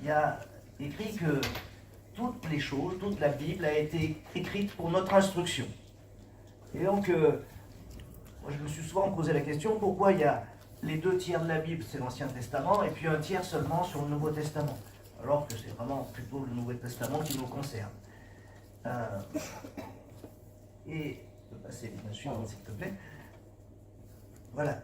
y a écrit que toutes les choses, toute la Bible a été écrite pour notre instruction. Et donc, moi je me suis souvent posé la question, pourquoi il y a les 2 tiers de la Bible, c'est l'Ancien Testament, et puis 1 tiers seulement sur le Nouveau Testament, alors que c'est vraiment plutôt le Nouveau Testament qui nous concerne. Et, je peux passer bien sûr, s'il te plaît. Voilà.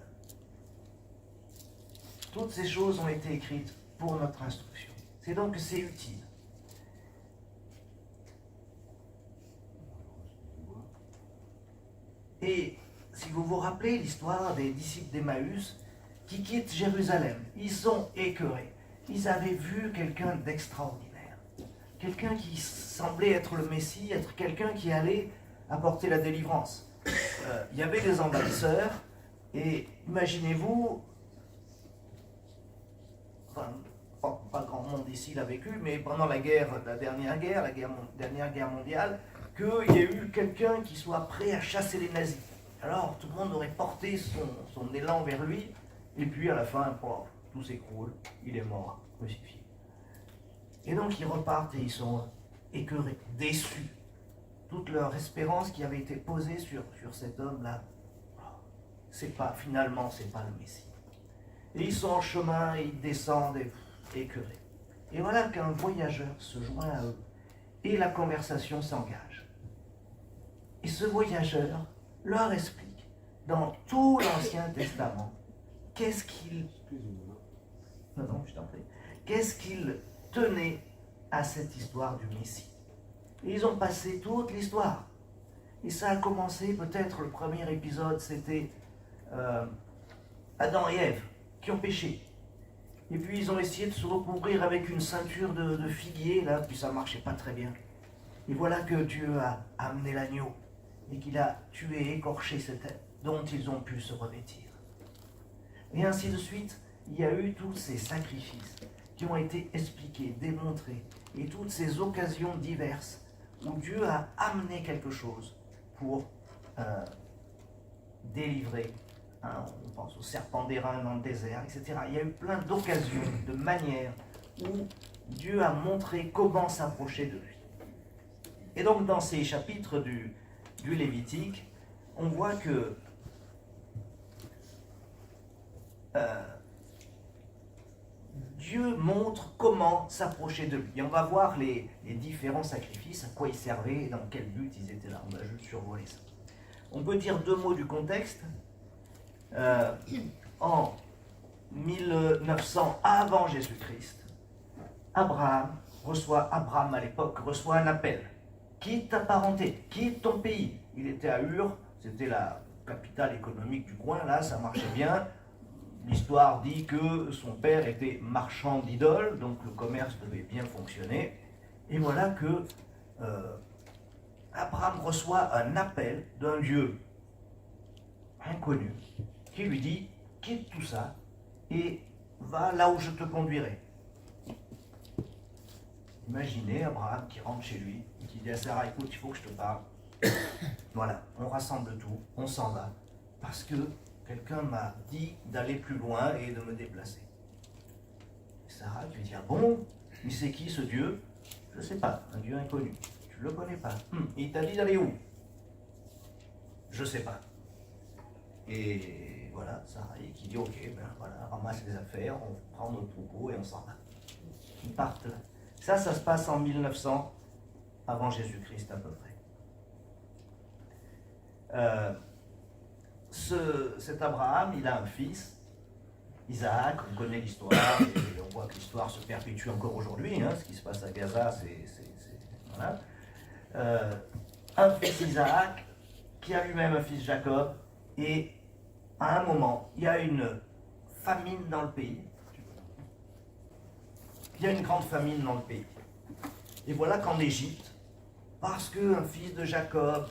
Toutes ces choses ont été écrites pour notre instruction. C'est donc que c'est utile. Et si vous vous rappelez l'histoire des disciples d'Emmaüs qui quittent Jérusalem, ils sont écœurés. Ils avaient vu quelqu'un d'extraordinaire. Quelqu'un qui semblait être le Messie, être quelqu'un qui allait apporter la délivrance. Il y avait des envahisseurs, et imaginez-vous, enfin, pas grand monde ici l'a vécu, mais pendant la dernière guerre mondiale, qu'il y ait eu quelqu'un qui soit prêt à chasser les nazis. Alors tout le monde aurait porté son élan vers lui, et puis à la fin, tout s'écroule, il est mort, crucifié. Et donc ils repartent et ils sont écœurés, déçus. Toute leur espérance qui avait été posée sur cet homme-là, finalement, c'est pas le Messie. Et ils sont en chemin, et ils descendent écœurés. Et voilà qu'un voyageur se joint à eux, et la conversation s'engage. Et ce voyageur leur explique, dans tout l'Ancien Testament, qu'est-ce qu'il tenait à cette histoire du Messie. Et ils ont passé toute l'histoire. Et ça a commencé, peut-être le premier épisode, c'était Adam et Ève qui ont péché. Et puis ils ont essayé de se recouvrir avec une ceinture de figuier, là, puis ça ne marchait pas très bien. Et voilà que Dieu a amené l'agneau, et qu'il a tué, écorché cette tête, dont ils ont pu se revêtir. Et ainsi de suite, il y a eu tous ces sacrifices qui ont été expliqués, démontrés, et toutes ces occasions diverses où Dieu a amené quelque chose pour délivrer. On pense au serpent d'airain dans le désert, etc. Il y a eu plein d'occasions, de manières où Dieu a montré comment s'approcher de lui. Et donc dans ces chapitres du Lévitique, on voit que Dieu montre comment s'approcher de lui. Et on va voir les différents sacrifices, à quoi ils servaient et dans quel but ils étaient là. On va juste survoler ça. On peut dire 2 mots du contexte. En 1900 avant Jésus-Christ, Abraham à l'époque reçoit un appel. Quitte ta parenté, quitte ton pays. Il était à Ur, c'était la capitale économique du coin, là ça marchait bien. L'histoire dit que son père était marchand d'idoles, donc le commerce devait bien fonctionner. Et voilà que Abraham reçoit un appel d'un Dieu inconnu qui lui dit « Quitte tout ça et va là où je te conduirai ». Imaginez Abraham qui rentre chez lui et qui dit à Sarah « Écoute, il faut que je te parle. » Voilà, on rassemble tout, on s'en va, parce que quelqu'un m'a dit d'aller plus loin et de me déplacer. Et Sarah lui dit « Ah bon? Mais c'est qui ce Dieu? » « Je ne sais pas, un Dieu inconnu. Tu ne le connais pas. Il t'a dit d'aller où? Je ne sais pas. » Et voilà, Sarah qui dit « Ok, ben voilà, ramasse les affaires, on prend notre troupeau et on s'en va. » Ils partent là. Ça se passe en 1900 avant Jésus-Christ à peu près. Cet Abraham, il a un fils, Isaac, on connaît l'histoire, et on voit que l'histoire se perpétue encore aujourd'hui, hein, ce qui se passe à Gaza, voilà. Un fils Isaac, qui a lui-même un fils Jacob, et à un moment, il y a une famine dans le pays. Il y a une grande famine dans le pays. Et voilà qu'en Égypte, parce qu'un fils de Jacob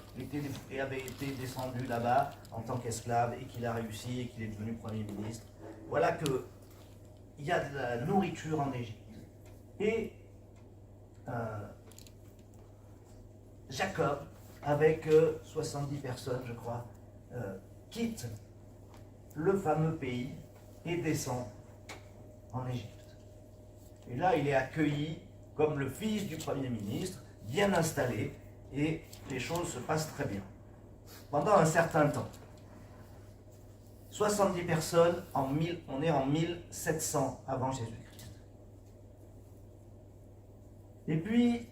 avait été descendu là-bas en tant qu'esclave et qu'il a réussi et qu'il est devenu Premier ministre, voilà qu'il y a de la nourriture en Égypte. Et Jacob, avec 70 personnes, je crois, quitte le fameux pays et descend en Égypte. Et là, il est accueilli comme le fils du Premier ministre, bien installé, et les choses se passent très bien. Pendant un certain temps, 70 personnes, on est en 1700 avant Jésus-Christ. Et puis,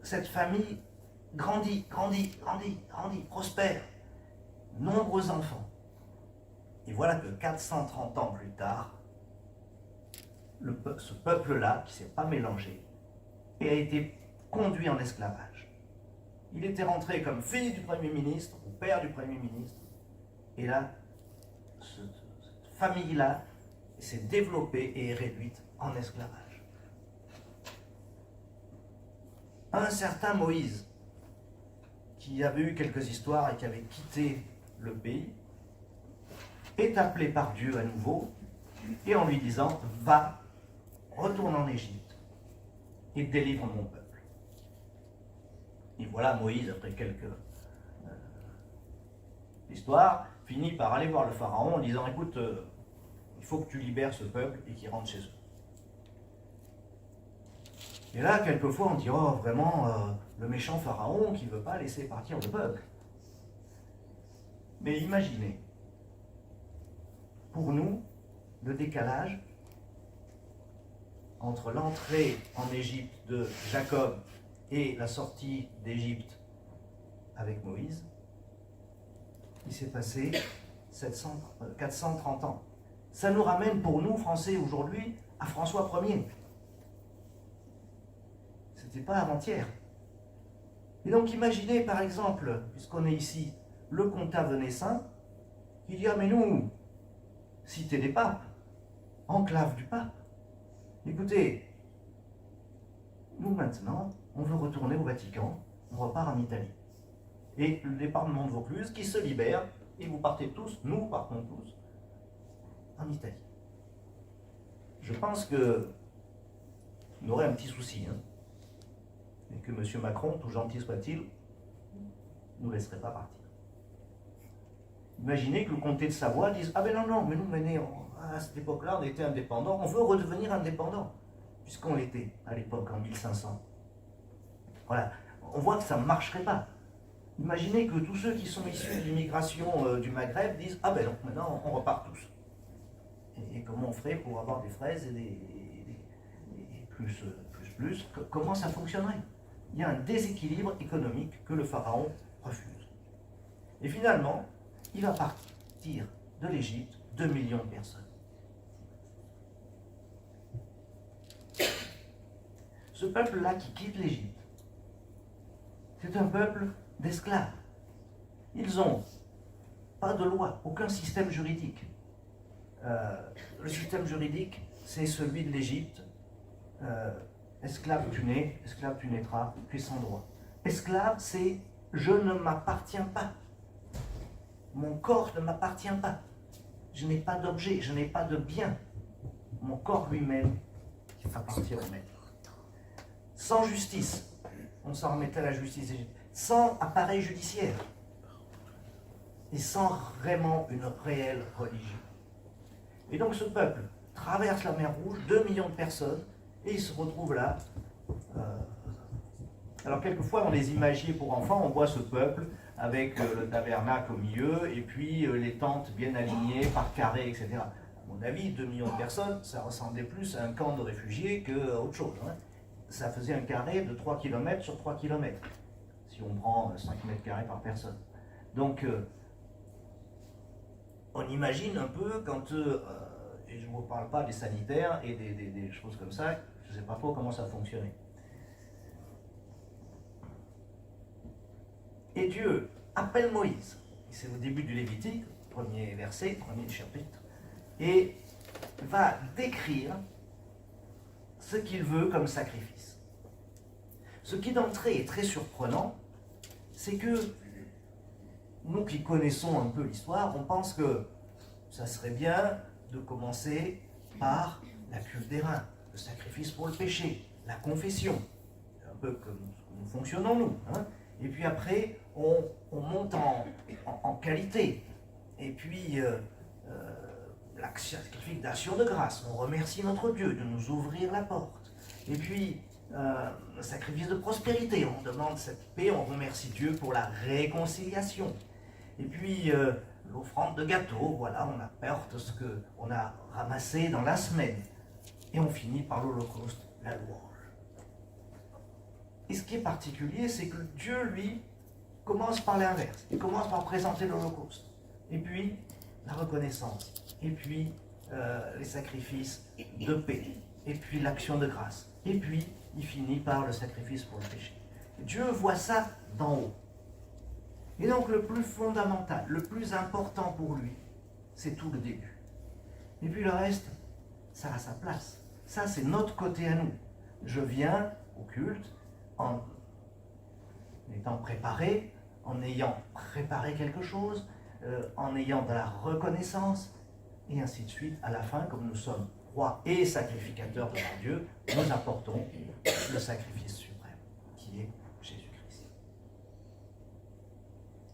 cette famille grandit, prospère, nombreux enfants. Et voilà que 430 ans plus tard, ce peuple-là, qui ne s'est pas mélangé, et a été conduit en esclavage. Il était rentré comme fils du Premier ministre, ou père du Premier ministre, et là, cette famille-là s'est développée et est réduite en esclavage. Un certain Moïse, qui avait eu quelques histoires et qui avait quitté le pays, est appelé par Dieu à nouveau, et en lui disant « Va, retourne en Égypte, et délivre mon peuple. » Et voilà Moïse, après quelques histoires, finit par aller voir le pharaon en disant « Écoute, il faut que tu libères ce peuple et qu'il rentre chez eux. » Et là, quelquefois, on dit « Oh, vraiment, le méchant pharaon qui ne veut pas laisser partir le peuple. » Mais imaginez, pour nous, le décalage entre l'entrée en Égypte de Jacob et la sortie d'Égypte avec Moïse, il s'est passé 430 ans. Ça nous ramène pour nous, Français, aujourd'hui, à François Ier. C'était pas avant-hier. Et donc imaginez, par exemple, puisqu'on est ici, le comtat venessin, qui dit « Ah mais nous, cité des papes, enclave du pape. Écoutez, nous maintenant, on veut retourner au Vatican, on repart en Italie. Et le département de Vaucluse qui se libère, et vous partez tous, nous partons tous, en Italie. Je pense que on aurait un petit souci, hein, et que M. Macron, tout gentil soit-il, ne nous laisserait pas partir. Imaginez que le comté de Savoie dise « Ah ben non, mais nous, à cette époque-là, on était indépendants, on veut redevenir indépendants, puisqu'on l'était à l'époque, en 1500. » Voilà, on voit que ça ne marcherait pas. Imaginez que tous ceux qui sont issus de l'immigration du Maghreb disent « Ah ben non, maintenant on repart tous. » Et comment on ferait pour avoir des fraises et des plus, comment ça fonctionnerait? Il y a un déséquilibre économique que le pharaon refuse. Et finalement, il va partir de l'Égypte 2 millions de personnes. Ce peuple-là qui quitte l'Égypte, c'est un peuple d'esclaves. Ils n'ont pas de loi, aucun système juridique. Le système juridique, c'est celui de l'Égypte. Esclave tu nais, esclave tu naîtras, tu es sans droit. Esclave, c'est je ne m'appartiens pas. Mon corps ne m'appartient pas. Je n'ai pas d'objet, je n'ai pas de bien. Mon corps lui-même appartient au maître. Sans justice, on s'en remettait à la justice égyptienne, sans appareil judiciaire et sans vraiment une réelle religion. Et donc ce peuple traverse la mer Rouge, 2 millions de personnes, et il se retrouve là. Alors quelquefois dans les imagiers pour enfants, on voit ce peuple avec le tabernacle au milieu, et puis les tentes bien alignées par carré, etc. À mon avis, 2 millions de personnes, ça ressemblait plus à un camp de réfugiés qu'à autre chose. Hein. Ça faisait un carré de 3 km sur 3 km, si on prend 5 mètres carrés par personne. Donc, on imagine un peu quand, et je ne vous parle pas des sanitaires et des choses comme ça, je ne sais pas trop comment ça fonctionnait. Et Dieu appelle Moïse, c'est au début du Lévitique, premier verset, premier chapitre, et va décrire ce qu'il veut comme sacrifice. Ce qui d'entrée est très surprenant, c'est que nous qui connaissons un peu l'histoire, on pense que ça serait bien de commencer par la cuve des reins, le sacrifice pour le péché, la confession, un peu comme nous fonctionnons nous. Hein. Et puis après, on monte en qualité. Et puis, sacrifice d'action de grâce. On remercie notre Dieu de nous ouvrir la porte. Et puis, le sacrifice de prospérité. On demande cette paix, on remercie Dieu pour la réconciliation. Et puis, l'offrande de gâteau, voilà, on apporte ce qu'on a ramassé dans la semaine. Et on finit par l'Holocauste, la louange. Et ce qui est particulier, c'est que Dieu, lui, commence par l'inverse. Il commence par présenter l'Holocauste. Et puis, la reconnaissance. Et puis, les sacrifices de paix. Et puis, l'action de grâce. Et puis, il finit par le sacrifice pour le péché. Dieu voit ça d'en haut. Et donc, le plus fondamental, le plus important pour lui, c'est tout le début. Et puis, le reste, ça a sa place. Ça, c'est notre côté à nous. Je viens au culte en étant préparé, en ayant préparé quelque chose, en ayant de la reconnaissance, et ainsi de suite. À la fin, comme nous sommes rois et sacrificateurs devant Dieu, nous apportons le sacrifice suprême, qui est Jésus-Christ.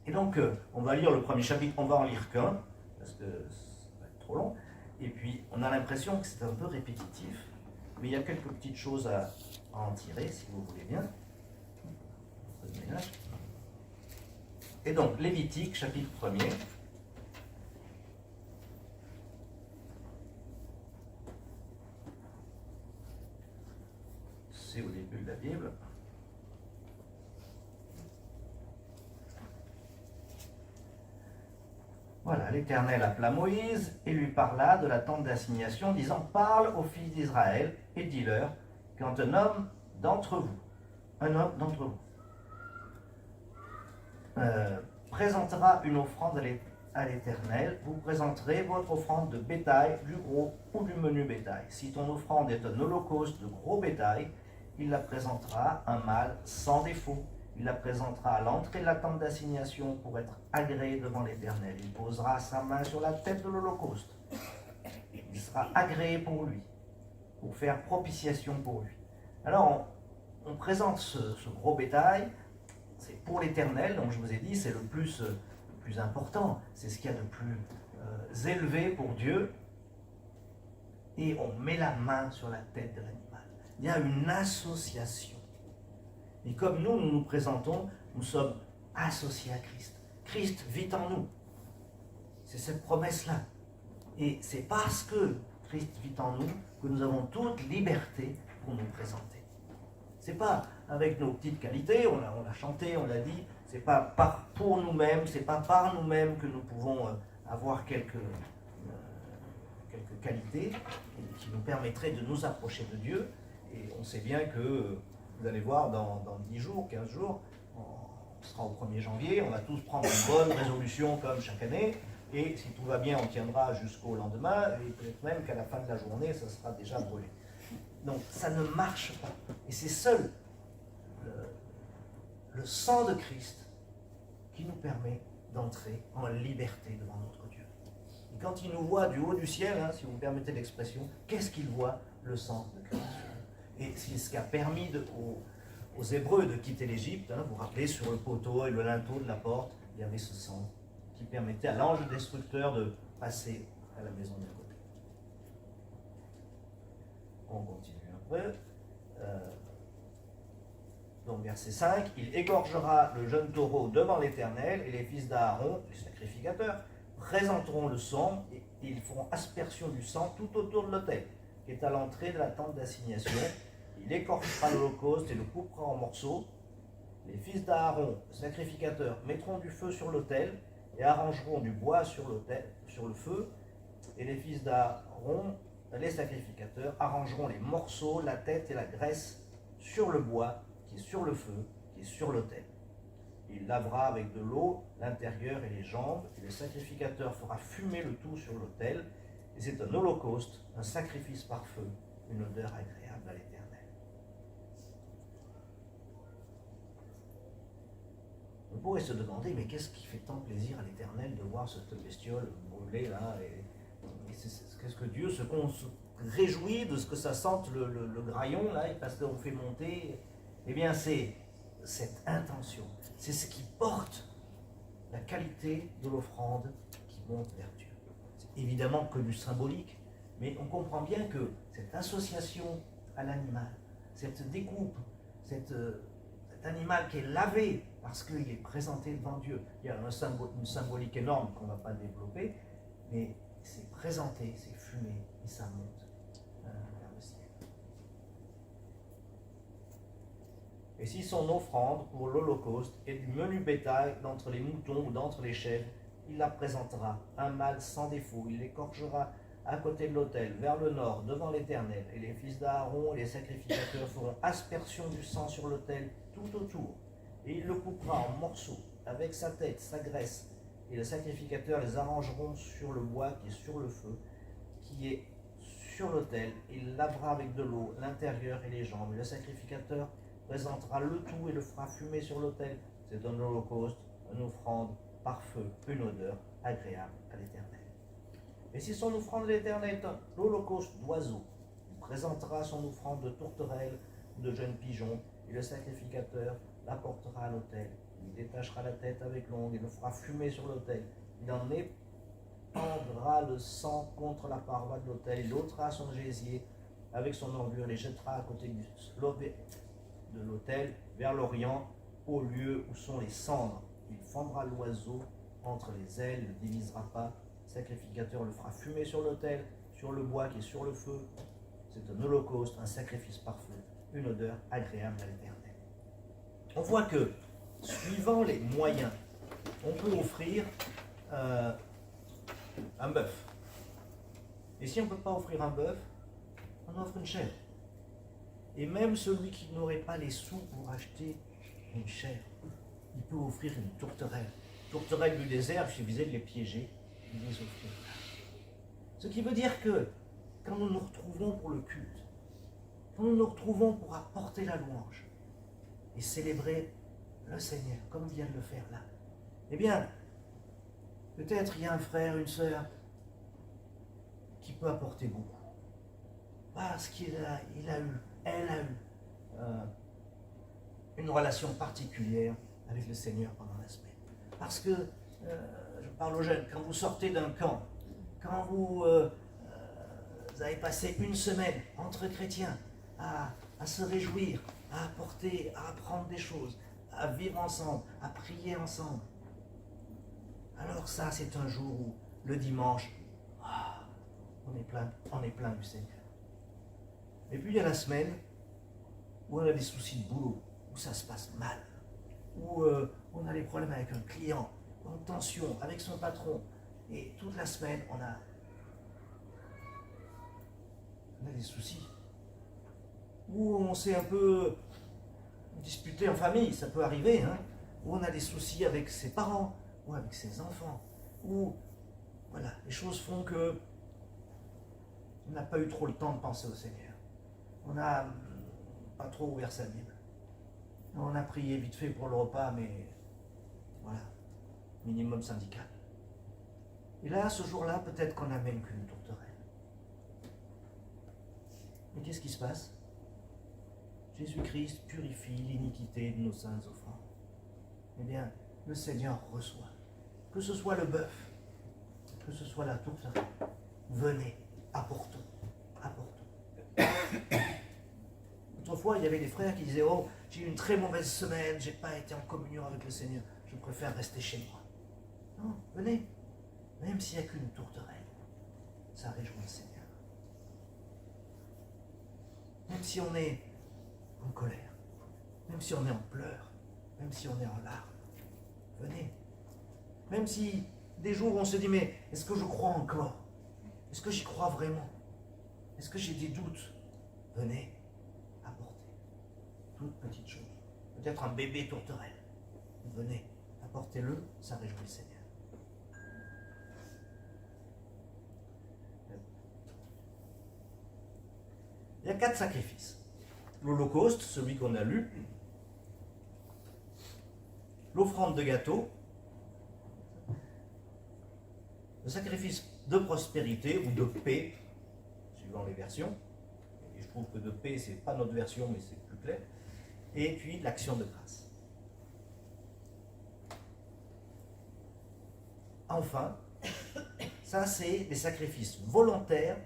Et donc, on va lire le premier chapitre, on va en lire qu'un, parce que ça va être trop long, et puis on a l'impression que c'est un peu répétitif, mais il y a quelques petites choses à en tirer, si vous voulez bien. Et donc, Lévitique, chapitre 1er. C'est au début de la Bible. Voilà, l'Éternel appela Moïse et lui parla de la tente d'assignation, disant: parle aux fils d'Israël et dis-leur, quand un homme d'entre vous, présentera une offrande à l'Éternel, vous présenterez votre offrande de bétail, du gros ou du menu bétail. Si ton offrande est un holocauste de gros bétail, il la présentera un mâle sans défaut. Il la présentera à l'entrée de la tente d'assignation pour être agréé devant l'Éternel. Il posera sa main sur la tête de l'holocauste. Il sera agréé pour lui, pour faire propitiation pour lui. Alors, on présente ce gros bétail, c'est pour l'Éternel, donc je vous ai dit, c'est le plus important, c'est ce qu'il y a de plus élevé pour Dieu, et on met la main sur la tête de l'animal. Il y a une association. Et comme nous nous présentons, nous sommes associés à Christ. Christ vit en nous. C'est cette promesse-là. Et c'est parce que Christ vit en nous que nous avons toute liberté pour nous présenter. C'est pas avec nos petites qualités, on l'a chanté, on l'a dit, c'est pas pour nous-mêmes, c'est pas par nous-mêmes que nous pouvons avoir quelques qualités qui nous permettraient de nous approcher de Dieu. Et on sait bien que, vous allez voir, dans 10 jours, 15 jours, on sera au 1er janvier, on va tous prendre une bonne résolution comme chaque année, et si tout va bien, on tiendra jusqu'au lendemain, et peut-être même qu'à la fin de la journée, ça sera déjà brûlé. Donc ça ne marche pas. Et c'est seul le sang de Christ qui nous permet d'entrer en liberté devant notre Dieu. Et quand il nous voit du haut du ciel, si vous me permettez l'expression, qu'est-ce qu'il voit? Le sang de Christ. Et c'est ce qui a permis aux Hébreux de quitter l'Égypte. Vous vous rappelez, sur le poteau et le linteau de la porte, il y avait ce sang qui permettait à l'ange destructeur de passer à la maison d'à côté. On continue un peu. Donc verset 5, il égorgera le jeune taureau devant l'Éternel, et les fils d'Aaron, les sacrificateurs, présenteront le sang, et ils feront aspersion du sang tout autour de l'autel, qui est à l'entrée de la tente d'assignation. Il écorchera l'holocauste et le coupera en morceaux. Les fils d'Aaron, sacrificateurs, mettront du feu sur l'autel et arrangeront du bois sur le feu. Et les fils d'Aaron, les sacrificateurs, arrangeront les morceaux, la tête et la graisse sur le bois qui est sur le feu, qui est sur l'autel. Il lavera avec de l'eau l'intérieur et les jambes, et le sacrificateur fera fumer le tout sur l'autel. Et c'est un holocauste, un sacrifice par feu, une odeur agréable à l'Éternel. On pourrait se demander, mais qu'est-ce qui fait tant plaisir à l'Éternel de voir cette bestiole brûlée là, et qu'est-ce que Dieu se réjouit de ce que ça sente le graillon là, parce qu'on fait monter. Eh bien, c'est cette intention, c'est ce qui porte la qualité de l'offrande qui monte vers Dieu. C'est évidemment que du symbolique, mais on comprend bien que cette association à l'animal, cette découpe, cet animal qui est lavé parce qu'il est présenté devant Dieu, il y a une symbolique énorme qu'on ne va pas développer, mais c'est présenté, c'est fumé et ça monte vers le ciel. Et si son offrande pour l'Holocauste est du menu bétail d'entre les moutons ou d'entre les chèvres, il la présentera, un mâle sans défaut, il l'écorchera à côté de l'autel, vers le nord, devant l'Éternel, et les fils d'Aaron et les sacrificateurs feront aspersion du sang sur l'autel tout autour, et il le coupera en morceaux, avec sa tête, sa graisse, et les sacrificateurs les arrangeront sur le bois qui est sur le feu, qui est sur l'autel, et il lavera avec de l'eau l'intérieur et les jambes, et le sacrificateur présentera le tout et le fera fumer sur l'autel. C'est un holocauste, une offrande par feu, une odeur agréable à l'Éternel. Et si son offrande à l'Éternel est l'holocauste d'oiseaux, il présentera son offrande de tourterelle ou de jeunes pigeons, et le sacrificateur l'apportera à l'autel. Il détachera la tête avec l'ongle et le fera fumer sur l'autel. Il en épandra le sang contre la paroi de l'autel, il ôtera son gésier avec son ordure, les jettera à côté de l'autel vers l'orient, au lieu où sont les cendres. Il fendra l'oiseau entre les ailes, ne divisera pas. Le sacrificateur le fera fumer sur l'autel, sur le bois qui est sur le feu. C'est un holocauste, un sacrifice par feu, une odeur agréable à l'Éternel. On voit que, suivant les moyens, on peut offrir un bœuf. Et si on ne peut pas offrir un bœuf, on offre une chèvre. Et même celui qui n'aurait pas les sous pour acheter une chèvre, il peut offrir une tourterelle. Tourterelle du désert, il suffisait de les piéger et de les offrir. Ce qui veut dire que quand nous nous retrouvons pour le culte, quand nous nous retrouvons pour apporter la louange et célébrer le Seigneur, comme vient de le faire là, eh bien, peut-être il y a un frère, une sœur qui peut apporter beaucoup. Parce elle a eu une relation particulière avec le Seigneur pendant la semaine. Parce que, je parle aux jeunes, quand vous sortez d'un camp, quand vous avez passé une semaine entre chrétiens à se réjouir, à apporter, à apprendre des choses, à vivre ensemble, à prier ensemble, alors ça c'est un jour où le dimanche, on est plein du Seigneur. Et puis il y a la semaine où on a des soucis de boulot, où ça se passe mal, où on a des problèmes avec un client, en tension avec son patron. Et toute la semaine, on a des soucis. Où on s'est un peu disputé en famille, ça peut arriver, hein, où on a des soucis avec ses parents, ou avec ses enfants, où voilà, les choses font que on n'a pas eu trop le temps de penser au Seigneur. On n'a pas trop ouvert sa Bible. On a prié vite fait pour le repas, mais voilà, minimum syndical. Et là, ce jour-là, peut-être qu'on n'amène qu'une tourterelle. Mais qu'est-ce qui se passe? Jésus-Christ purifie l'iniquité de nos saintes offrandes. Eh bien, le Seigneur reçoit. Que ce soit le bœuf, que ce soit la tourterelle, venez, apportons. Autrefois, il y avait des frères qui disaient « Oh, j'ai eu une très mauvaise semaine, j'ai pas été en communion avec le Seigneur, je préfère rester chez moi. » Non, venez, même s'il n'y a qu'une tourterelle, ça réjouit le Seigneur. Même si on est en colère, même si on est en pleurs, même si on est en larmes, venez. Même si des jours où on se dit « Mais est-ce que je crois encore? Est-ce que j'y crois vraiment? Est-ce que j'ai des doutes? » Venez, apportez. Toute petite chose. Peut-être un bébé tourterelle. Venez, apportez-le, ça réjouit le Seigneur. Il y a 4 sacrifices. L'Holocauste, celui qu'on a lu. L'offrande de gâteau. Le sacrifice de prospérité ou de paix, suivant les versions. Et je trouve que de paix, c'est pas notre version, mais c'est plus clair. Et puis l'action de grâce. Enfin, Ça, c'est des sacrifices volontaires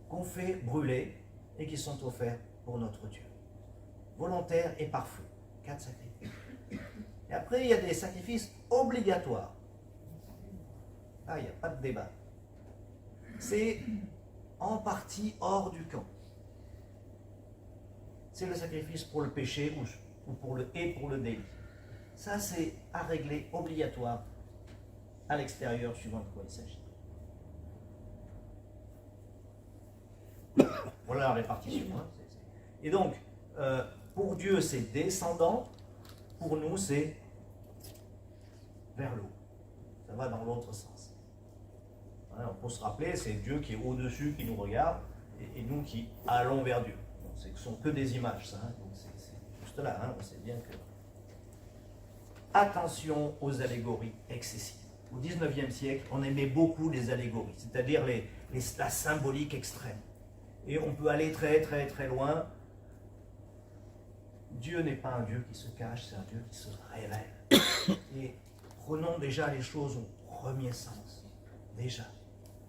qu'on fait brûler et qui sont offerts pour notre Dieu. Volontaires et par feu. 4 sacrifices. Et après, il y a des sacrifices obligatoires. Là, il n'y a pas de débat. C'est en partie hors du camp. C'est le sacrifice pour le péché ou pour le délit. Ça, c'est à régler obligatoire à l'extérieur, suivant de quoi il s'agit. Voilà la répartition. Hein. Et donc, pour Dieu, c'est descendant. Pour nous, c'est vers le haut. Ça va dans l'autre sens. Voilà, on peut se rappeler, c'est Dieu qui est au-dessus, qui nous regarde, et nous qui allons vers Dieu. Donc, ce ne sont que des images, ça. Hein. Donc, c'est juste là. Hein. On sait bien que... Attention aux allégories excessives. Au XIXe siècle, on aimait beaucoup les allégories, c'est-à-dire la symbolique extrême. Et on peut aller très très très loin. Dieu n'est pas un Dieu qui se cache, c'est un Dieu qui se révèle. Et prenons déjà les choses au premier sens. Déjà.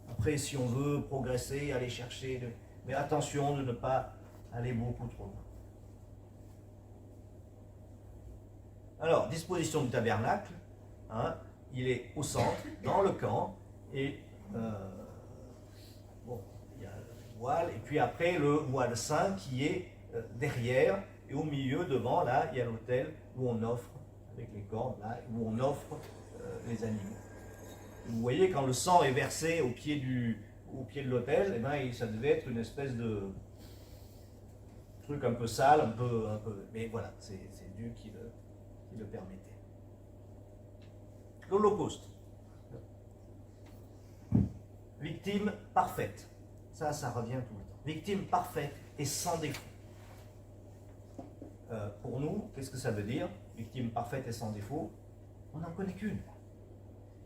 Après, si on veut progresser, aller chercher... Mais attention de ne pas aller beaucoup trop loin. Alors, disposition du tabernacle. Hein, il est au centre, dans le camp. Et... bon, il y a le voile. Et puis après, le voile saint qui est derrière. Et au milieu, devant, là, il y a l'autel où on offre, avec les cordes, là, où on offre les animaux. Et vous voyez, quand le sang est versé au pied de l'autel, eh ben, ça devait être une espèce de truc un peu sale, un peu mais voilà, c'est Dieu qui le permettait. L'Holocauste. Victime parfaite. Ça revient tout le temps. Victime parfaite et sans défaut. Pour nous, qu'est-ce que ça veut dire? Victime parfaite et sans défaut, on n'en connaît qu'une.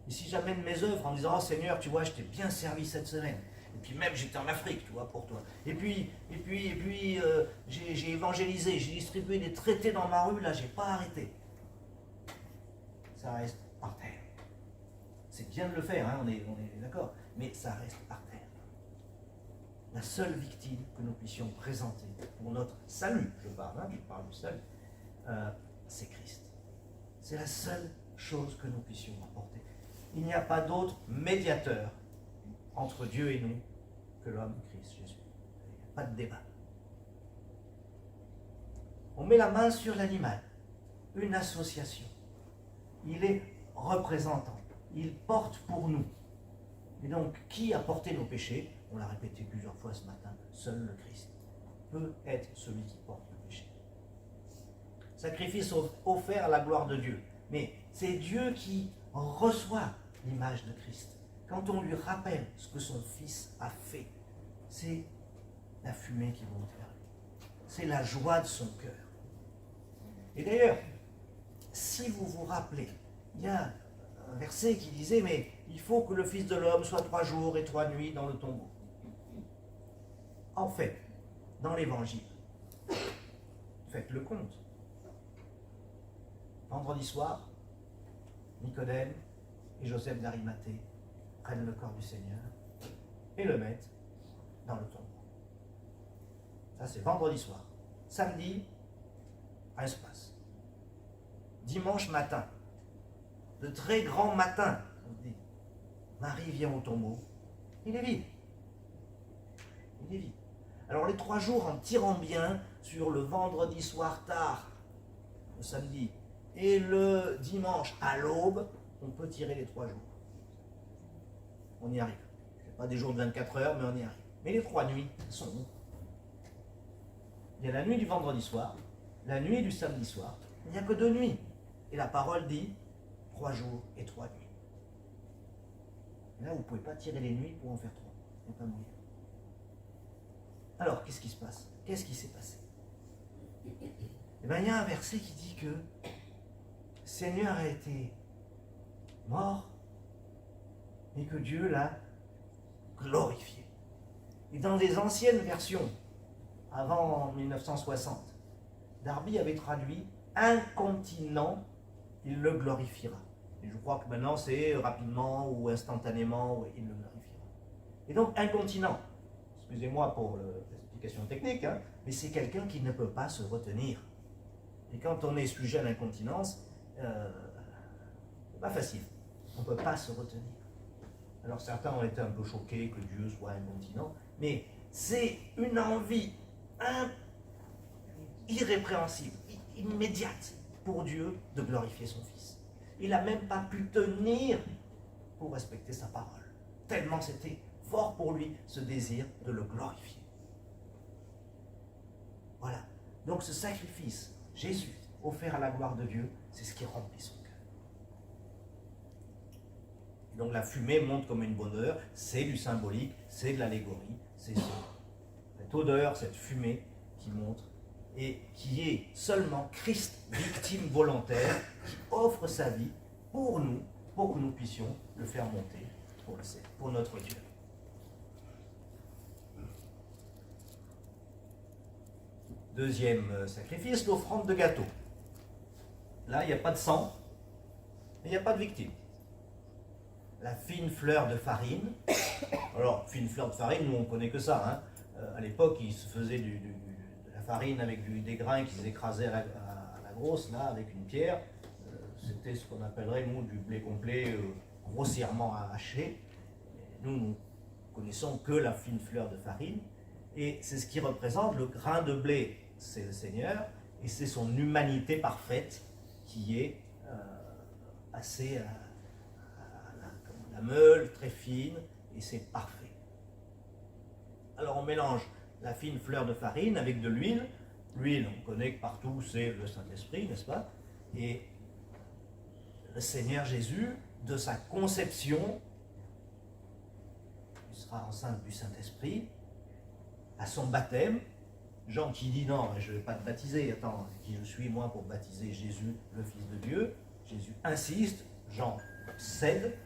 Et si j'amène mes œuvres en disant, oh Seigneur, tu vois, je t'ai bien servi cette semaine, et puis même j'étais en Afrique, tu vois, pour toi, et puis j'ai évangélisé, j'ai distribué des traités dans ma rue, là, j'ai pas arrêté. Ça reste par terre. C'est bien de le faire, hein, on est d'accord, mais ça reste par terre. La seule victime que nous puissions présenter pour notre salut, je parle du salut, c'est Christ. C'est la seule chose que nous puissions apporter. Il n'y a pas d'autre médiateur entre Dieu et nous que l'homme Christ Jésus. Il n'y a pas de débat. On met la main sur l'animal, une association. Il est représentant, il porte pour nous. Et donc, qui a porté nos péchés? On l'a répété plusieurs fois ce matin, seul le Christ peut être celui qui porte le péché. Sacrifice offert à la gloire de Dieu. Mais c'est Dieu qui reçoit l'image de Christ. Quand on lui rappelle ce que son Fils a fait, c'est la fumée qui monte vers lui. C'est la joie de son cœur. Et d'ailleurs, si vous vous rappelez, il y a un verset qui disait, mais il faut que le Fils de l'homme soit 3 jours et 3 nuits dans le tombeau. En fait, dans l'Évangile, faites le compte. Vendredi soir, Nicodème et Joseph d'Arimathée prennent le corps du Seigneur et le mettent dans le tombeau. Ça, c'est vendredi soir. Samedi, rien se passe. Dimanche matin, de très grand matin, on dit, Marie vient au tombeau, il est vide. Il est vide. Alors les 3 jours, en tirant bien sur le vendredi soir tard, le samedi, et le dimanche à l'aube, on peut tirer les 3 jours. On y arrive. Ce n'est pas des jours de 24 heures, mais on y arrive. Mais les 3 nuits sont où? Il y a la nuit du vendredi soir, la nuit du samedi soir, il n'y a que 2 nuits. Et la parole dit 3 jours et 3 nuits. Et là, vous ne pouvez pas tirer les nuits pour en faire 3. Il n'y a pas moyen. Alors, qu'est-ce qui se passe? Qu'est-ce qui s'est passé? Eh bien, il y a un verset qui dit que le Seigneur a été mort et que Dieu l'a glorifié. Et dans les anciennes versions, avant 1960, Darby avait traduit « incontinent, il le glorifiera ». Et je crois que maintenant c'est rapidement ou instantanément, il le glorifiera. Et donc incontinent, excusez-moi pour l'explication technique, hein, mais c'est quelqu'un qui ne peut pas se retenir. Et quand on est sujet à l'incontinence, c'est pas facile. On ne peut pas se retenir. Alors certains ont été un peu choqués que Dieu soit incontinent, mais c'est une envie irrépréhensible, immédiate pour Dieu de glorifier son Fils. Il n'a même pas pu tenir pour respecter sa parole. Tellement c'était fort pour lui ce désir de le glorifier. Voilà. Donc ce sacrifice, Jésus, offert à la gloire de Dieu, c'est ce qui remplit son cœur. Et donc la fumée monte comme une bonne odeur, c'est du symbolique, c'est de l'allégorie, c'est cette odeur, cette fumée qui montre et qui est seulement Christ, victime volontaire, qui offre sa vie pour nous, pour que nous puissions le faire monter pour le ciel, pour notre Dieu. Deuxième sacrifice, l'offrande de gâteau. Là, il n'y a pas de sang, et il n'y a pas de victime. La fine fleur de farine. Alors, fine fleur de farine, nous on ne connaît que ça. Hein. À l'époque, ils se faisaient de la farine avec des grains qu'ils écrasaient à la grosse, là, avec une pierre. C'était ce qu'on appellerait, nous, du blé complet grossièrement haché. Nous connaissons que la fine fleur de farine. Et c'est ce qui représente le grain de blé, c'est le Seigneur, et c'est son humanité parfaite qui est assez la meule, très fine, et c'est parfait. Alors on mélange la fine fleur de farine avec de l'huile. L'huile, on connaît que partout, c'est le Saint-Esprit, n'est-ce pas? Et le Seigneur Jésus, de sa conception, il sera enceinte du Saint-Esprit, à son baptême, Jean qui dit non, je ne vais pas te baptiser, attends, qui je suis moi pour baptiser Jésus, le Fils de Dieu? Jésus insiste, Jean cède,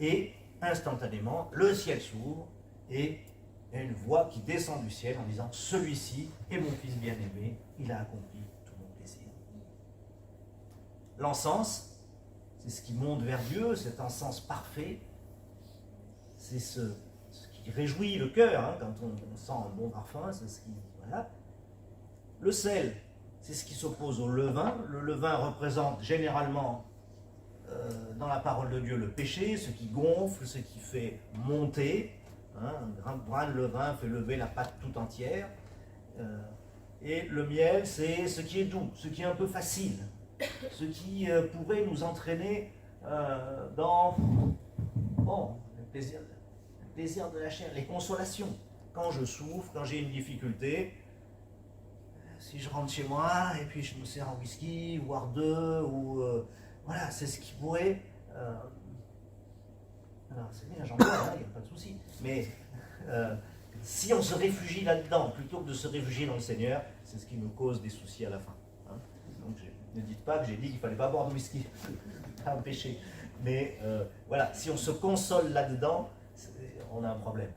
et instantanément, le ciel s'ouvre, et il y a une voix qui descend du ciel en disant, celui-ci est mon Fils bien-aimé, il a accompli tout mon plaisir. L'encens, c'est ce qui monte vers Dieu, cet encens parfait, c'est ce qui réjouit le cœur, hein, quand on sent un bon parfum, c'est ce qui... Voilà. Le sel, c'est ce qui s'oppose au levain. Le levain représente généralement, dans la parole de Dieu, le péché, ce qui gonfle, ce qui fait monter. Hein, un brin de levain fait lever la pâte tout entière. Et le miel, c'est ce qui est doux, ce qui est un peu facile, ce qui pourrait nous entraîner dans le plaisir de la chair, les consolations. Quand je souffre, quand j'ai une difficulté, si je rentre chez moi et puis je me sers un whisky, voire deux, ou voilà, c'est ce qui pourrait. Alors c'est bien, j'en bois, il n'y a pas de souci. Mais si on se réfugie là-dedans, plutôt que de se réfugier dans le Seigneur, c'est ce qui nous cause des soucis à la fin. Hein. Donc ne dites pas que j'ai dit qu'il ne fallait pas boire de whisky, pas un péché. Mais voilà, si on se console là-dedans, on a un problème.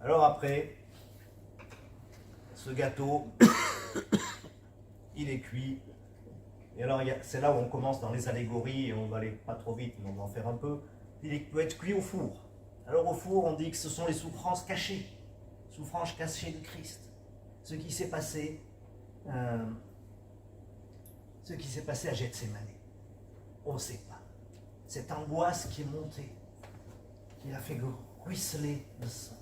Alors après, ce gâteau, il est cuit. Et alors c'est là où on commence dans les allégories, et on va aller pas trop vite, mais on va en faire un peu. Il peut être cuit au four. Alors au four, on dit que ce sont les souffrances cachées de Christ. Ce qui s'est passé à Gethsémane. On ne sait pas. Cette angoisse qui est montée, qui a fait ruisseler le sang.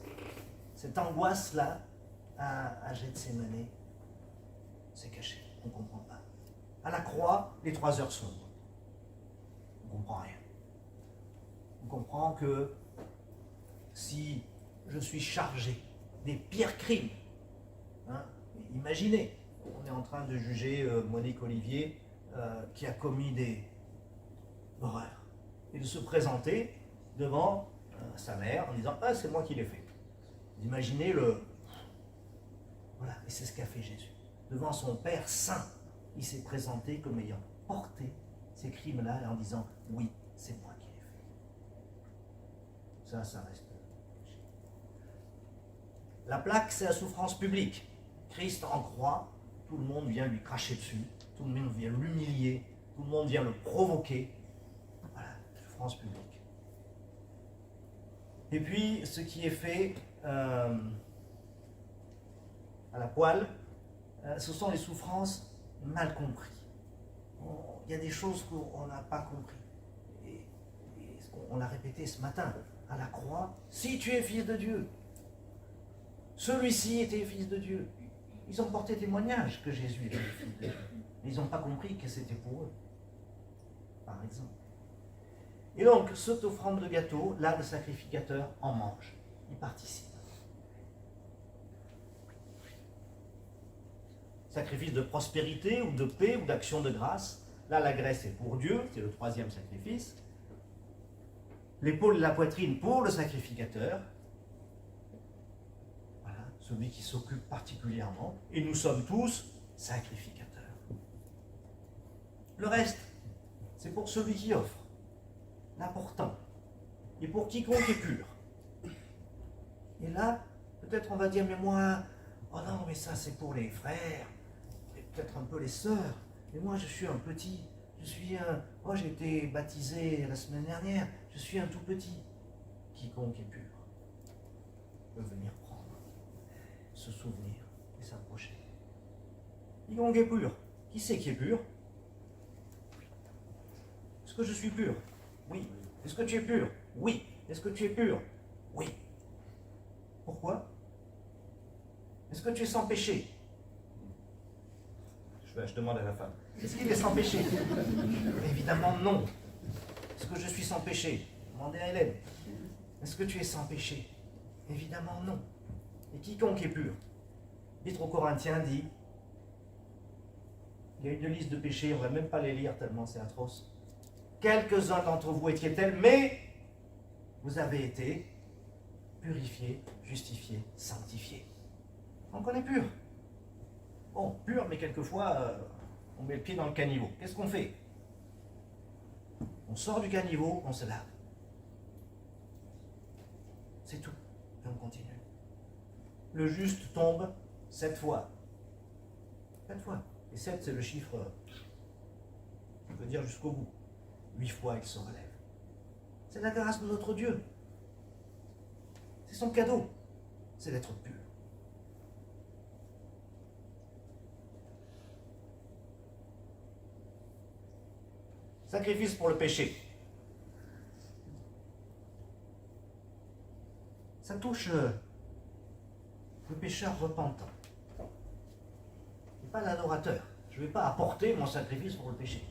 Cette angoisse-là, à Gethsémane, c'est caché, on ne comprend pas. À la croix, les 3 heures sombres. On ne comprend rien. On comprend que si je suis chargé des pires crimes, hein, imaginez, on est en train de juger Monique Olivier qui a commis des horreurs, et de se présenter devant sa mère en disant « Ah, c'est moi qui l'ai fait ». Imaginez le... Voilà, et c'est ce qu'a fait Jésus. Devant son Père saint, il s'est présenté comme ayant porté ces crimes-là en disant « Oui, c'est moi qui l'ai fait ». Ça reste... La plaque, c'est la souffrance publique. Christ en croix, tout le monde vient lui cracher dessus, tout le monde vient l'humilier, Tout le monde vient le provoquer. Voilà, souffrance publique. Et puis, ce qui est fait à la poêle, ce sont les souffrances mal comprises. Il y a des choses qu'on n'a pas compris. Et on l'a répété ce matin, à la croix, si tu es fils de Dieu, celui-ci était fils de Dieu. Ils ont porté témoignage que Jésus était fils de Dieu. Mais ils n'ont pas compris que c'était pour eux, par exemple. Et donc, cette offrande de gâteau, là, le sacrificateur en mange. Il participe. Sacrifice de prospérité ou de paix ou d'action de grâce. Là, la graisse est pour Dieu, c'est le troisième sacrifice. L'épaule et la poitrine pour le sacrificateur. Voilà, celui qui s'occupe particulièrement. Et nous sommes tous sacrificateurs. Le reste, c'est pour celui qui offre. L'important. Et pour quiconque est pur. Et là, peut-être on va dire, mais moi, oh non, mais ça c'est pour les frères, et peut-être un peu les sœurs. Mais moi je suis un petit, moi j'ai été baptisé la semaine dernière, je suis un tout petit. Quiconque est pur peut venir prendre, se souvenir et s'approcher. Quiconque est pur, qui c'est qui est pur? Est-ce que je suis pur? Oui. Est-ce que tu es pur? Oui. Est-ce que tu es pur? Oui. Pourquoi? Est-ce que tu es sans péché? Je demande à la femme. Est-ce qu'il est sans péché? Évidemment non. Est-ce que je suis sans péché? Demandez à Hélène. Est-ce que tu es sans péché? Évidemment non. Et quiconque est pur? L'Épître aux Corinthiens dit, il y a une liste de péchés, on ne va même pas les lire tellement c'est atroce. Quelques-uns d'entre vous étiez tels, mais vous avez été purifiés, justifiés, sanctifiés. Donc on est pur. Bon, pur, mais quelquefois, on met le pied dans le caniveau. Qu'est-ce qu'on fait? On sort du caniveau, on se lave. C'est tout. Et on continue. Le juste tombe 7 fois. 7 fois. Et 7, c'est le chiffre, on peut dire jusqu'au bout. 8 fois, il se relève. C'est la grâce de notre Dieu. C'est son cadeau. C'est d'être pur. Sacrifice pour le péché. Ça touche le pécheur repentant. Et pas l'adorateur. Je ne vais pas apporter mon sacrifice pour le péché.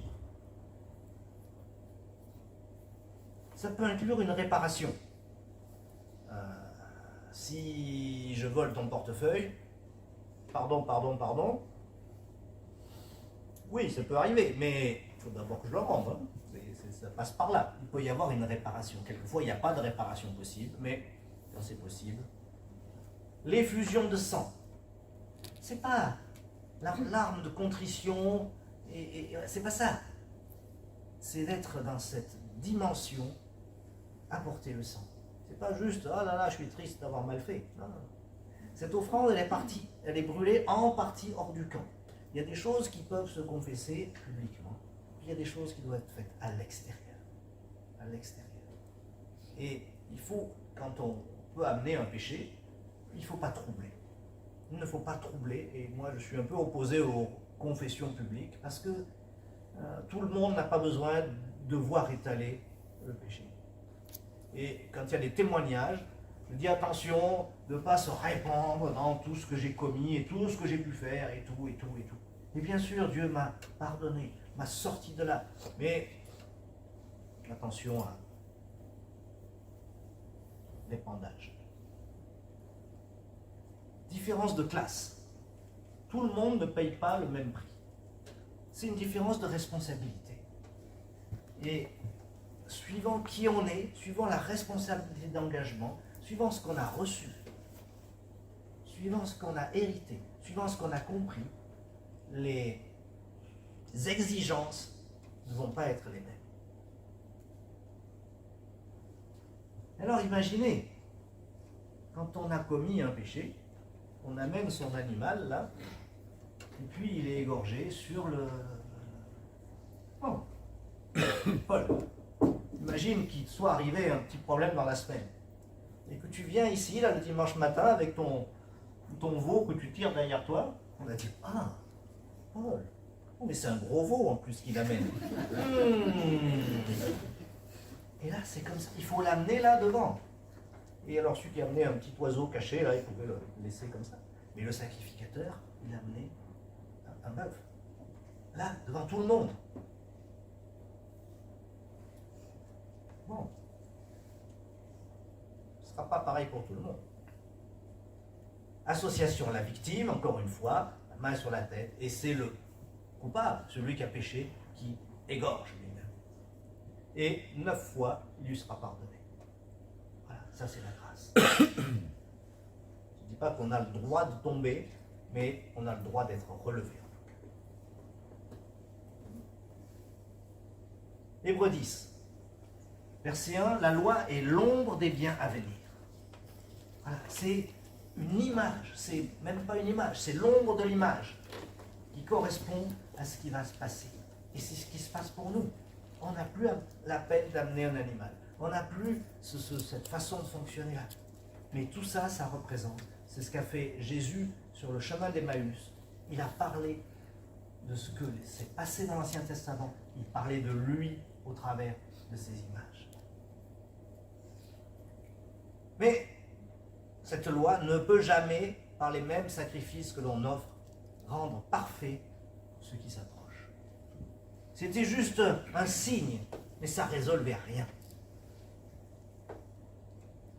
Ça peut inclure une réparation. Si je vole ton portefeuille, pardon, oui, ça peut arriver, mais il faut d'abord que je le rende. Hein. Ça passe par là. Il peut y avoir une réparation. Quelquefois, il n'y a pas de réparation possible, mais quand c'est possible. L'effusion de sang. C'est pas l'arme de contrition, c'est pas ça. C'est d'être dans cette dimension, apporter le sang. C'est pas juste, oh là là, je suis triste d'avoir mal fait. Non, non. Cette offrande, elle est brûlée en partie hors du camp. Il y a des choses qui peuvent se confesser publiquement, puis il y a des choses qui doivent être faites à l'extérieur. À l'extérieur. Et il faut, quand on peut amener un péché, il ne faut pas troubler. Il ne faut pas troubler, et moi je suis un peu opposé aux confessions publiques, parce que tout le monde n'a pas besoin de voir étaler le péché. Et quand il y a des témoignages, je dis attention de ne pas se répandre dans tout ce que j'ai commis et tout ce que j'ai pu faire et tout. Et bien sûr, Dieu m'a pardonné, m'a sorti de là. Mais attention à l'épandage. Différence de classe. Tout le monde ne paye pas le même prix. C'est une différence de responsabilité. Et suivant qui on est, suivant la responsabilité d'engagement, suivant ce qu'on a reçu, suivant ce qu'on a hérité, suivant ce qu'on a compris, les exigences ne vont pas être les mêmes. Alors imaginez, quand on a commis un péché, on amène son animal là, et puis il est égorgé sur le... Bon, Paul, imagine qu'il soit arrivé un petit problème dans la semaine. Et que tu viens ici, là, le dimanche matin, avec ton veau que tu tires derrière toi. On va dire, ah, Paul, oh, mais c'est un gros veau en plus qu'il amène. Et là, c'est comme ça, il faut l'amener là devant. Et alors, celui qui a amené un petit oiseau caché, là, il pouvait le laisser comme ça. Mais le sacrificateur, il a amené un bœuf. Là, devant tout le monde. Bon. Ce ne sera pas pareil pour tout le monde. Association à la victime, encore une fois, la main sur la tête, et c'est le coupable, celui qui a péché, qui égorge lui-même. Et 9 fois, il lui sera pardonné. Voilà, ça c'est la grâce. Je ne dis pas qu'on a le droit de tomber, mais on a le droit d'être relevé. Hébreux 10, verset 1, la loi est l'ombre des biens à venir. Voilà, c'est une image, c'est même pas une image, c'est l'ombre de l'image qui correspond à ce qui va se passer. Et c'est ce qui se passe pour nous. On n'a plus la peine d'amener un animal. On n'a plus cette façon de fonctionner là. Mais tout ça, ça représente. C'est ce qu'a fait Jésus sur le chemin d'Emmaüs. Il a parlé de ce que s'est passé dans l'Ancien Testament. Il parlait de lui au travers de ces images. Mais cette loi ne peut jamais, par les mêmes sacrifices que l'on offre, rendre parfait ceux qui s'approchent. C'était juste un signe, mais ça ne résolvait rien.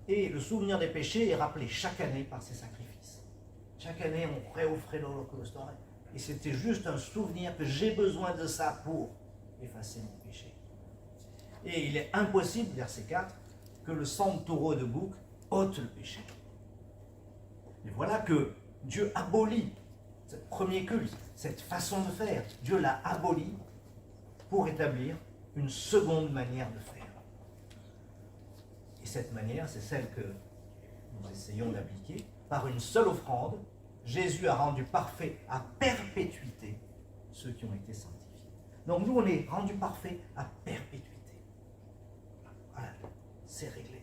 Et le souvenir des péchés est rappelé chaque année par ces sacrifices. Chaque année, on réoffrait l'Holocauste. Et c'était juste un souvenir que j'ai besoin de ça pour effacer mon péché. Et il est impossible, verset 4, que le sang de taureau et de bouc ôte le péché. Et voilà que Dieu abolit ce premier culte, cette façon de faire. Dieu l'a aboli pour établir une seconde manière de faire. Et cette manière, c'est celle que nous essayons d'appliquer. Par une seule offrande, Jésus a rendu parfait à perpétuité ceux qui ont été sanctifiés. Donc nous, on est rendu parfait à perpétuité. Voilà, c'est réglé.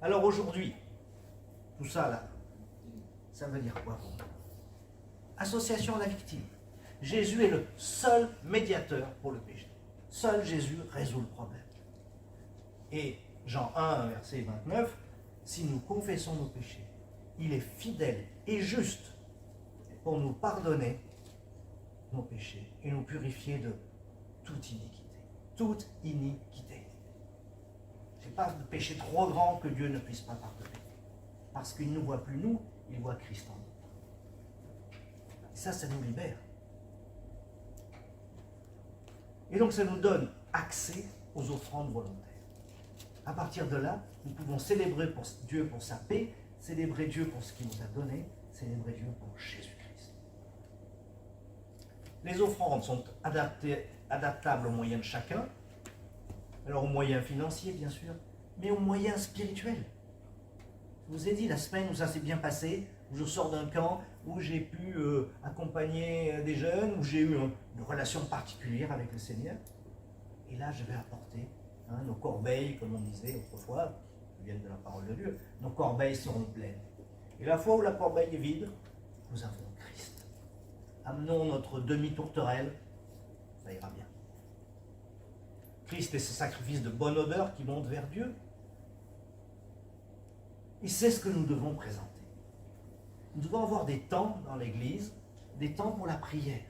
Alors aujourd'hui, tout ça là, ça veut dire quoi pour nous? Association à la victime. Jésus est le seul médiateur pour le péché. Seul Jésus résout le problème. Et Jean 1, verset 29, si nous confessons nos péchés, il est fidèle et juste pour nous pardonner nos péchés et nous purifier de toute iniquité. Toute iniquité. Ce n'est pas de péché trop grand que Dieu ne puisse pas pardonner. Parce qu'il ne voit plus nous, il voit Christ en nous. Et ça nous libère. Et donc ça nous donne accès aux offrandes volontaires. À partir de là, nous pouvons célébrer Dieu pour sa paix, célébrer Dieu pour ce qu'il nous a donné, célébrer Dieu pour Jésus-Christ. Les offrandes sont adaptables aux moyens de chacun, alors aux moyens financiers bien sûr, mais aux moyens spirituels. Je vous ai dit la semaine où ça s'est bien passé, où je sors d'un camp, où j'ai pu accompagner des jeunes, où j'ai eu une relation particulière avec le Seigneur. Et là, je vais apporter nos corbeilles, comme on disait autrefois, qui viennent de la parole de Dieu, nos corbeilles seront pleines. Et la fois où la corbeille est vide, nous avons Christ. Amenons notre demi-tourterelle, ça ira bien. Christ est ce sacrifice de bonne odeur qui monte vers Dieu. Et c'est ce que nous devons présenter. Nous devons avoir des temps dans l'Église, des temps pour la prière,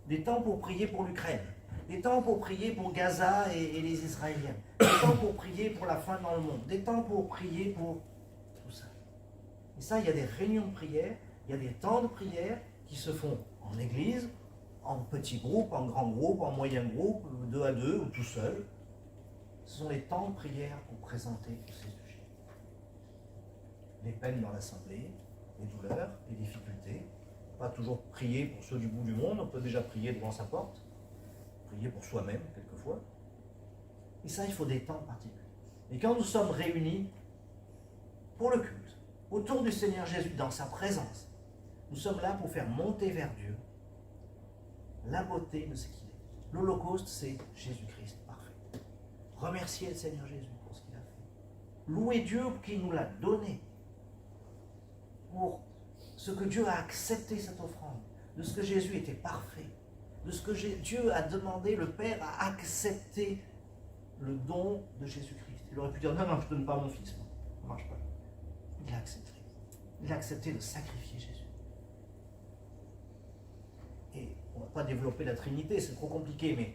des temps pour prier pour l'Ukraine, des temps pour prier pour Gaza et les Israéliens, des temps pour prier pour la faim dans le monde, des temps pour prier pour tout ça. Et ça, il y a des réunions de prière, il y a des temps de prière qui se font en Église, en petits groupes, en grands groupes, en moyens groupes, 2 à 2 ou tout seul. Ce sont les temps de prière pour présenter tous ces sujets. Les peines dans l'assemblée, les douleurs, les difficultés. Pas toujours prier pour ceux du bout du monde, on peut déjà prier devant sa porte, prier pour soi-même quelquefois. Et ça, il faut des temps particuliers. Et quand nous sommes réunis pour le culte, autour du Seigneur Jésus, dans sa présence, nous sommes là pour faire monter vers Dieu la beauté de ce qu'il est. L'Holocauste, c'est Jésus-Christ parfait. Remerciez le Seigneur Jésus pour ce qu'il a fait. Louez Dieu qui nous l'a donné. Pour ce que Dieu a accepté cette offrande, de ce que Jésus était parfait, de ce que Dieu a demandé, le Père a accepté le don de Jésus-Christ. Il aurait pu dire non, je ne donne pas mon fils, ça ne marche pas. Il a accepté. Il a accepté de sacrifier Jésus. Et on ne va pas développer la Trinité, c'est trop compliqué, mais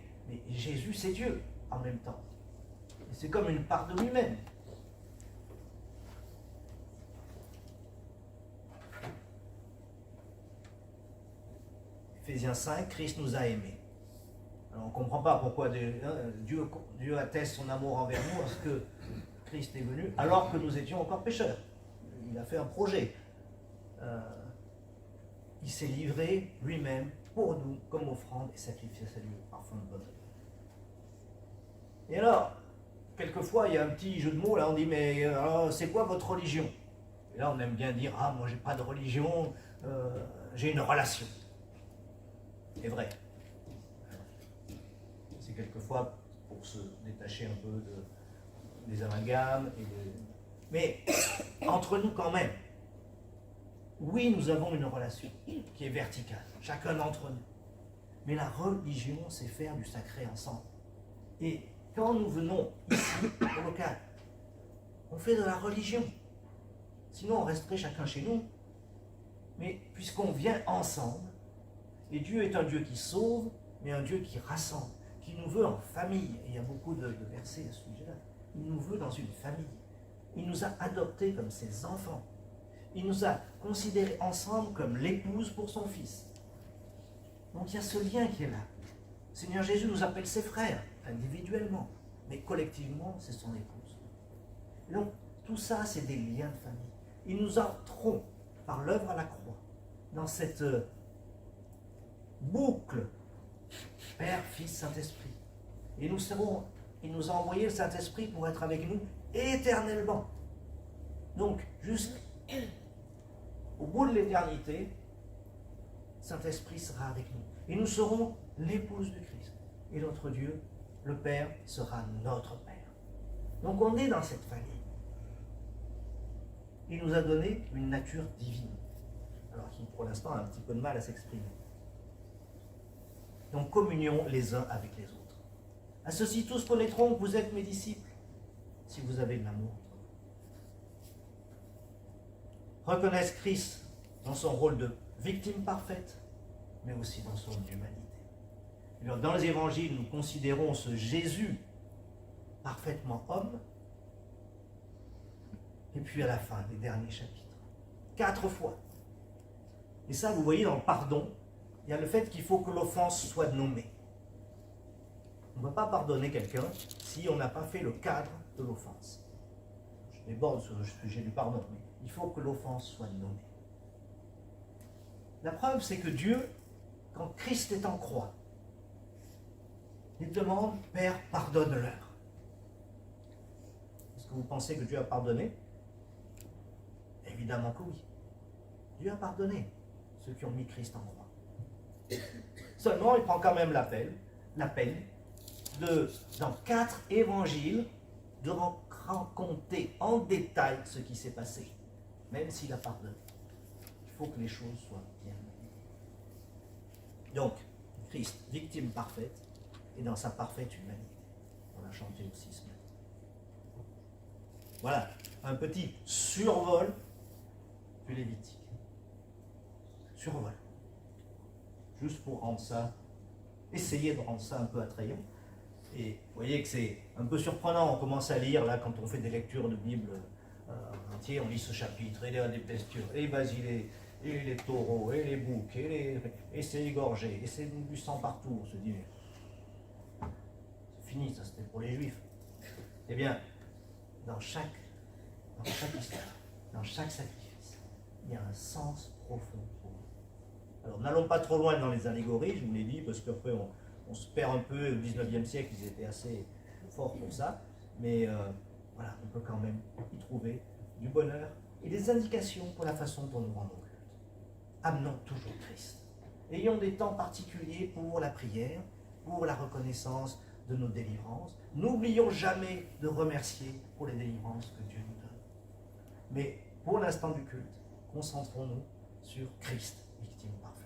Jésus c'est Dieu en même temps. Et c'est comme une part de lui-même. Éphésiens 5, Christ nous a aimés. Alors on ne comprend pas pourquoi Dieu atteste son amour envers nous parce que Christ est venu alors que nous étions encore pécheurs. Il a fait un projet. Il s'est livré lui-même pour nous comme offrande et sacrifice à Dieu, parfum de bonne. Et alors, quelquefois il y a un petit jeu de mots, là on dit mais c'est quoi votre religion? Et là on aime bien dire moi j'ai pas de religion, j'ai une relation. C'est vrai. C'est quelquefois pour se détacher un peu des amalgames. Mais entre nous quand même, oui, nous avons une relation qui est verticale, chacun d'entre nous. Mais la religion, c'est faire du sacré ensemble. Et quand nous venons ici, au local, on fait de la religion. Sinon, on resterait chacun chez nous. Mais puisqu'on vient ensemble, et Dieu est un Dieu qui sauve, mais un Dieu qui rassemble, qui nous veut en famille. Et il y a beaucoup de versets à ce sujet-là. Il nous veut dans une famille. Il nous a adoptés comme ses enfants. Il nous a considérés ensemble comme l'épouse pour son fils. Donc il y a ce lien qui est là. Le Seigneur Jésus nous appelle ses frères, individuellement, mais collectivement, c'est son épouse. Et donc tout ça, c'est des liens de famille. Et nous entrons par l'œuvre à la croix dans cette boucle Père, Fils, Saint-Esprit. Et il nous a envoyé le Saint-Esprit pour être avec nous éternellement. Donc, jusqu'au bout de l'éternité, Saint-Esprit sera avec nous. Et nous serons l'épouse du Christ. Et notre Dieu, le Père, sera notre Père. Donc on est dans cette famille. Il nous a donné une nature divine. Alors qui, pour l'instant, a un petit peu de mal à s'exprimer. Donc communion les uns avec les autres. À ceux-ci tous connaîtront que vous êtes mes disciples, si vous avez de l'amour. Reconnaissent Christ dans son rôle de victime parfaite, mais aussi dans son humanité. Alors, dans les évangiles, nous considérons ce Jésus parfaitement homme, et puis à la fin, les derniers chapitres, 4 fois. Et ça, vous voyez, dans le pardon, il y a le fait qu'il faut que l'offense soit nommée. On ne va pas pardonner quelqu'un si on n'a pas fait le cadre de l'offense. Je déborde sur le sujet du pardon, mais il faut que l'offense soit nommée. La preuve, c'est que Dieu, quand Christ est en croix, il demande, Père, pardonne-leur. Est-ce que vous pensez que Dieu a pardonné? Évidemment que oui. Dieu a pardonné ceux qui ont mis Christ en croix. Seulement, il prend quand même la peine dans 4 évangiles, de raconter en détail ce qui s'est passé, même s'il a pardonné. Il faut que les choses soient bien menées. Donc, Christ, victime parfaite, et dans sa parfaite humanité. On l'a chanté aussi ce matin. Voilà, un petit survol du Lévitique. Survol. Juste pour rendre ça, essayer de rendre ça un peu attrayant. Et vous voyez que c'est un peu surprenant, on commence à lire, là, quand on fait des lectures de Bible entier, on lit ce chapitre, et les bestures, et les basilés, et les taureaux, et les boucs, et c'est égorgé, et c'est du sang partout. On se dit, mais c'est fini, ça c'était pour les Juifs. Eh bien, dans chaque histoire, dans chaque sacrifice, il y a un sens profond pour nous. Alors, n'allons pas trop loin dans les allégories, je vous l'ai dit, parce qu'après on se perd un peu. Au 19e siècle, ils étaient assez forts pour ça. Mais voilà, on peut quand même y trouver du bonheur et des indications pour la façon dont nous rendons culte. Amenons toujours Christ. Ayons des temps particuliers pour la prière pour la reconnaissance de nos délivrances. N'oublions jamais de remercier pour les délivrances que Dieu nous donne. Mais pour l'instant du culte, concentrons-nous sur Christ, victime parfaite.